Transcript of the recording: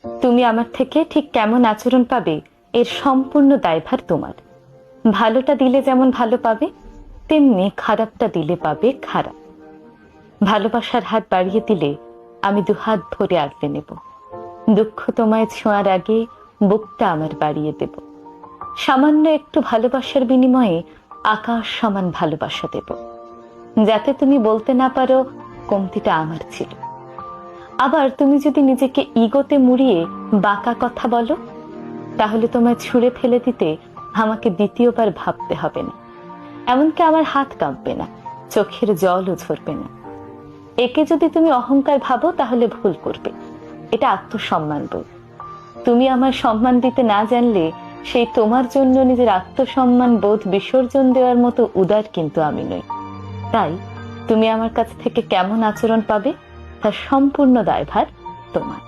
তুমি আমার থেকে ঠিক কেমন আচরণ পাবে এর সম্পূর্ণ দায়ভার তোমার। ভালোটা দিলে যেমন ভালো পাবে, তেমনি খারাপটা দিলে পাবে খারাপ। ভালোবাসার হাত বাড়িয়ে দিলে আমি দুহাত ভরে আগলে নেব। দুঃখ তোমায় ছোঁয়ার আগে বুকটা আমার বাড়িয়ে দেব। সামান্য একটু ভালোবাসার বিনিময়ে আকাশ সমান ভালোবাসা দেব, যাতে তুমি বলতে না পারো কমতিটা আমার ছিল। আবার তুমি যদি নিজেকে ইগোতে মুড়িয়ে বাঁকা কথা বলো, তাহলে তোমায় ছুঁড়ে ফেলে দিতে আমাকে দ্বিতীয়বার ভাবতে হবে না। এমনকি আমার হাত কাঁপবে না, চোখের জলও ঝরবে না। একে যদি তুমি অহংকার ভাবো তাহলে ভুল করবে। এটা আত্মসম্মান বোধ। তুমি আমার সম্মান দিতে না জানলে সেই তোমার জন্য নিজের আত্মসম্মান বোধ বিসর্জন দেওয়ার মতো উদার কিন্তু আমি নই। তাই তুমি আমার কাছ থেকে কেমন আচরণ পাবে তার সম্পূর্ণ দায়ভার তোমার।